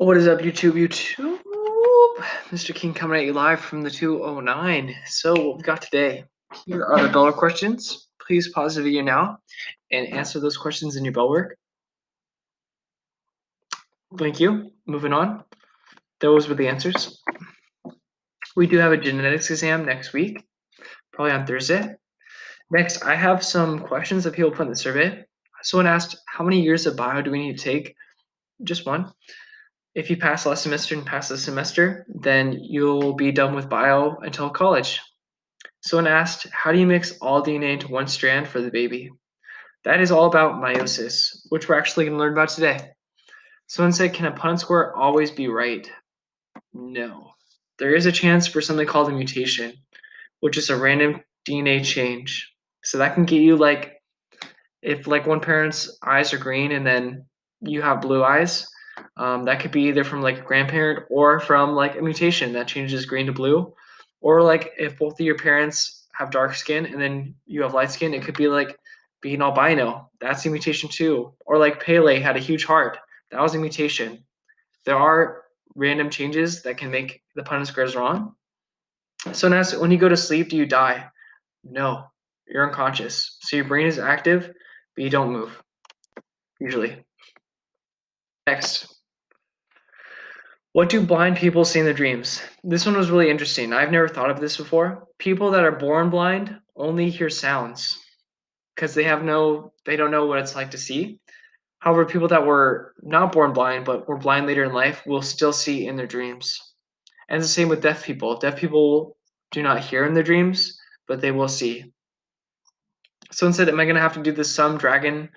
What is up, YouTube? Mr. King coming at you live from the 209. So, what we've got today, here are the builder questions. Please pause the video now and answer those questions in your bell work. Thank you. Moving on. Those were the answers. We do have a genetics exam next week, probably on Thursday. Next, I have some questions that people put in the survey. Someone asked, how many years of bio do we need to take? Just one. If you pass last semester and pass this semester, then you'll be done with bio until college. Someone asked, how do you mix all DNA into one strand for the baby? That is all about meiosis, which we're actually going to learn about today. Someone said, can a Punnett square always be right? No. There is a chance for something called a mutation, which is a random DNA change. So that can get you if one parent's eyes are green and then you have blue eyes, that could be either from a grandparent or from a mutation that changes green to blue, or if both of your parents have dark skin and then you have light skin, it could be being albino. That's a mutation too. Or Pele had a huge heart. That was a mutation. There are random changes that can make the Punnett squares wrong. So now, when you go to sleep, do you die? No, you're unconscious. So your brain is active, but you don't move, usually. Next. What do blind people see in their dreams? This one was really interesting. I've never thought of this before. People that are born blind only hear sounds because they don't know what it's like to see. However, people that were not born blind but were blind later in life will still see in their dreams. And it's the same with deaf people. Deaf people do not hear in their dreams, but they will see. Someone said, am I going to have to do this some dragon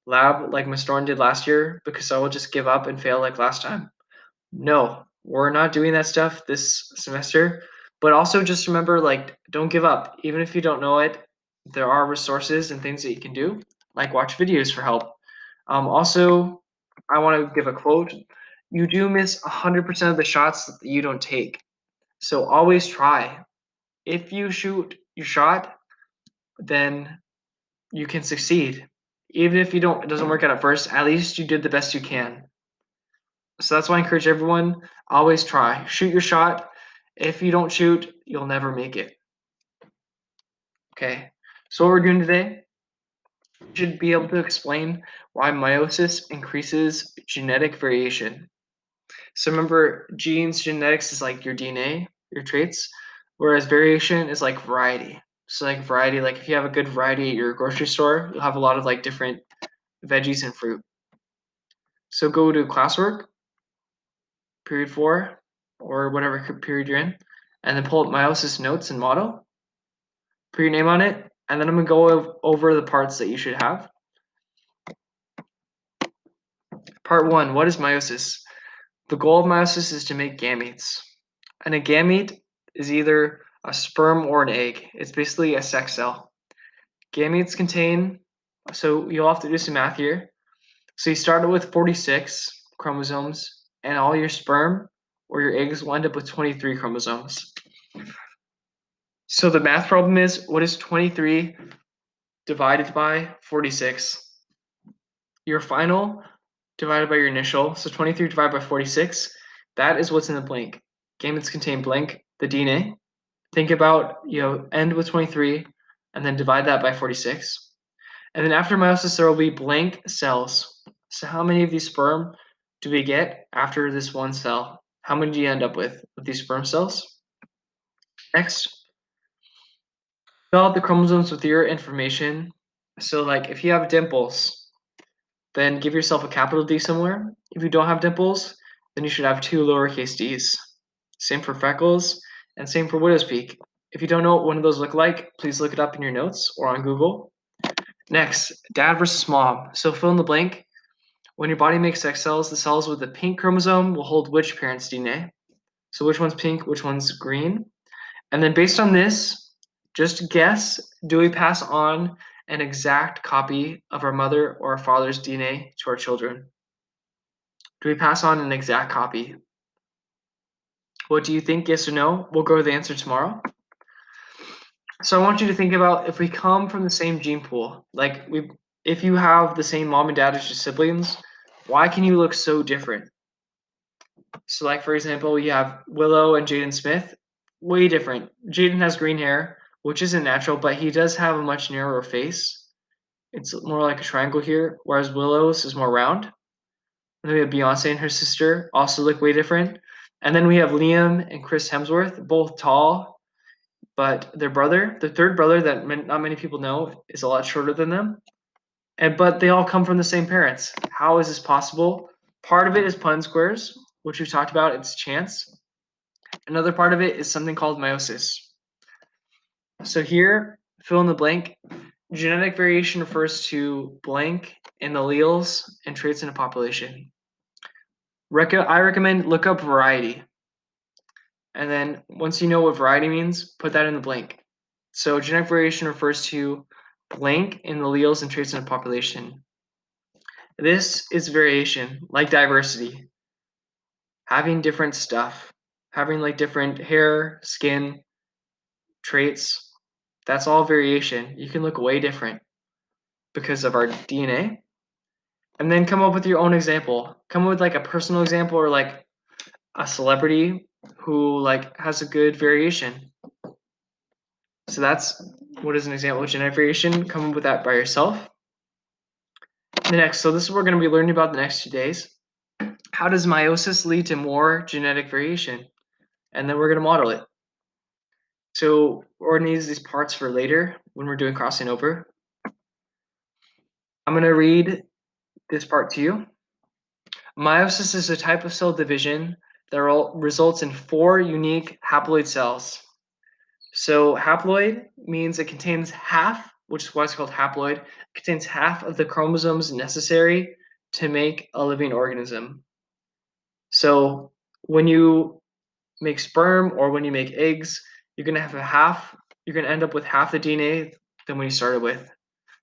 lab like Mistorn did last year because I will just give up and fail like last time? No, we're not doing that stuff this semester. But also just remember, don't give up. Even if you don't know it, there are resources and things that you can do, like watch videos for help. Also, I want to give a quote. You do miss 100% of the shots that you don't take. So always try. If you shoot your shot, then you can succeed. Even if it doesn't work out at first, at least you did the best you can. So that's why I encourage everyone, always try. Shoot your shot. If you don't shoot, you'll never make it. Okay, so what we're doing today, we should be able to explain why meiosis increases genetic variation. So remember, genes, genetics is like your DNA, your traits, whereas variation is like variety. So variety, if you have a good variety at your grocery store, you'll have a lot of different veggies and fruit. So go to classwork, period 4, or whatever period you're in, and then pull up meiosis notes and model, put your name on it, and then I'm going to go over the parts that you should have. Part 1, what is meiosis? The goal of meiosis is to make gametes. And a gamete is either a sperm or an egg. It's basically a sex cell. Gametes contain, so you'll have to do some math here. So you started with 46 chromosomes, and all your sperm or your eggs will end up with 23 chromosomes. So the math problem is, what is 23 divided by 46? Your final divided by your initial, so 23 divided by 46, that is what's in the blank. Gametes contain blank, the DNA. Think about, end with 23, and then divide that by 46. And then after meiosis, there will be blank cells. So how many of these sperm do we get after this one cell? How many do you end up with these sperm cells? Next, fill out the chromosomes with your information. So if you have dimples, then give yourself a capital D somewhere. If you don't have dimples, then you should have 2 lowercase d's. Same for freckles, and same for widow's peak. If you don't know what one of those look like, please look it up in your notes or on Google. Next, dad versus mom. So fill in the blank. When your body makes sex cells, the cells with the pink chromosome will hold which parent's DNA? So which one's pink, which one's green? And then based on this, just guess, do we pass on an exact copy of our mother or our father's DNA to our children? Do we pass on an exact copy? What do you think, yes or no? We'll go over the answer tomorrow. So I want you to think about, if we come from the same gene pool, if you have the same mom and dad as your siblings, why can you look so different? So like for example, you have Willow and Jaden Smith, way different. Jaden has green hair, which isn't natural, but he does have a much narrower face. It's more like a triangle here, whereas Willow's is more round. And then we have Beyonce and her sister, also look way different. And then we have Liam and Chris Hemsworth, both tall, but their brother, the third brother that not many people know, is a lot shorter than them. But they all come from the same parents. How is this possible? Part of it is Punnett squares, which we've talked about. It's chance. Another part of it is something called meiosis. So here, fill in the blank. Genetic variation refers to blank in alleles and traits in a population. I recommend look up variety. And then once you know what variety means, put that in the blank. So genetic variation refers to blank in alleles and traits in a population. This is variation, like diversity. Having different stuff, having like different hair, skin, traits, that's all variation. You can look way different because of our DNA. And then come up with your own example. Come up with like a personal example or like a celebrity who like has a good variation. So that's what is an example of genetic variation. Come up with that by yourself. So this is what we're going to be learning about the next 2 days. How does meiosis lead to more genetic variation? And then we're going to model it. So we're going to use these parts for later when we're doing crossing over. I'm going to read this part to you. Meiosis is a type of cell division that results in 4 unique haploid cells. So haploid means it contains half, which is why it's called haploid, contains half of the chromosomes necessary to make a living organism. So when you make sperm or when you make eggs, you're going to end up with half the DNA than when you started with,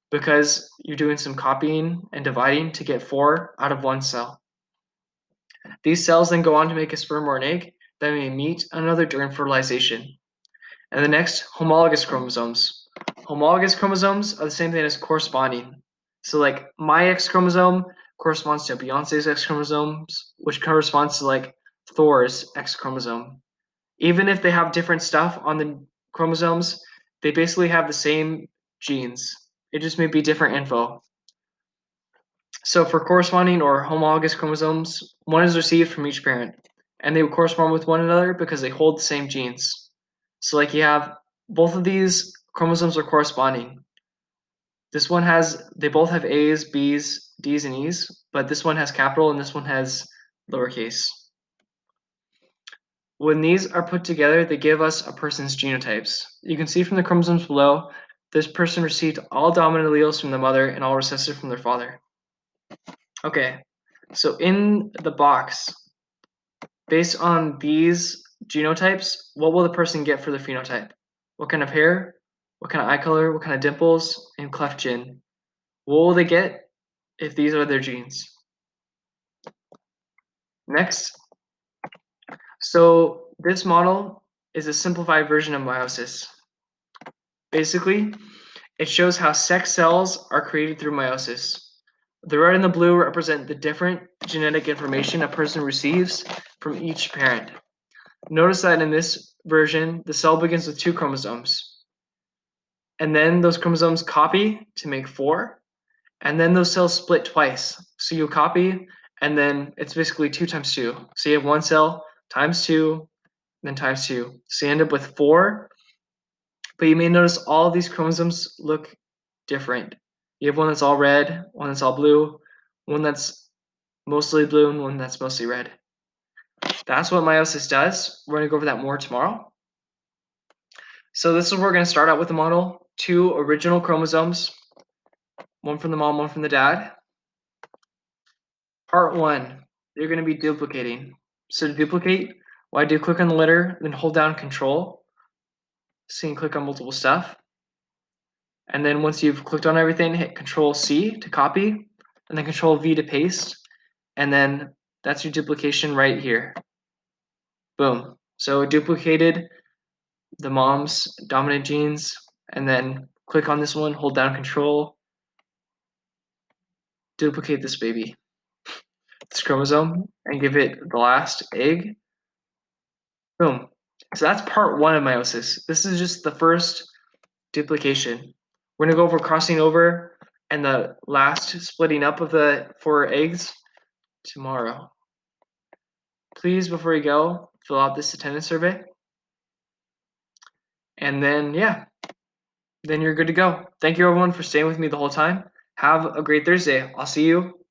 because you're doing some copying and dividing to get 4 out of 1 cell. These cells then go on to make a sperm or an egg that may meet another during fertilization. And the next, homologous chromosomes. Homologous chromosomes are the same thing as corresponding. So like my X chromosome corresponds to Beyonce's X chromosomes, which corresponds to like Thor's X chromosome. Even if they have different stuff on the chromosomes, they basically have the same genes. It just may be different info. So for corresponding or homologous chromosomes, one is received from each parent, and they correspond with one another because they hold the same genes. So like you have both of these chromosomes are corresponding. They both have A's, B's, D's, and E's, but this one has capital and this one has lowercase. When these are put together, they give us a person's genotypes. You can see from the chromosomes below, this person received all dominant alleles from the mother and all recessive from their father. Okay, so in the box, based on these genotypes, what will the person get for the phenotype? What kind of hair? What kind of eye color? What kind of dimples? And cleft chin? What will they get if these are their genes? Next. So this model is a simplified version of meiosis. Basically, it shows how sex cells are created through meiosis. The red and the blue represent the different genetic information a person receives from each parent. Notice that in this version, the cell begins with 2 chromosomes. And then those chromosomes copy to make 4. And then those cells split twice. So you copy, and then it's basically 2 times 2. So you have 1 cell times 2, then times 2. So you end up with 4. But you may notice all of these chromosomes look different. You have one that's all red, one that's all blue, one that's mostly blue, and one that's mostly red. That's what meiosis does. We're going to go over that more tomorrow. So this is where we're going to start out with the model. 2 original chromosomes, one from the mom, one from the dad. Part 1, you're going to be duplicating. So to duplicate, what I do, click on the letter, then hold down Control. So you can click on multiple stuff. And then once you've clicked on everything, hit Control C to copy, and then Control V to paste. And then that's your duplication right here. Boom. So it duplicated the mom's dominant genes, and then click on this one, hold down Control, duplicate this baby. this chromosome and give it the last egg. Boom. So that's part 1 of meiosis. This is just the first duplication. We're going to go over crossing over and the last splitting up of the 4 eggs tomorrow. Please, before you go, fill out this attendance survey. And then, yeah, then you're good to go. Thank you, everyone, for staying with me the whole time. Have a great Thursday. I'll see you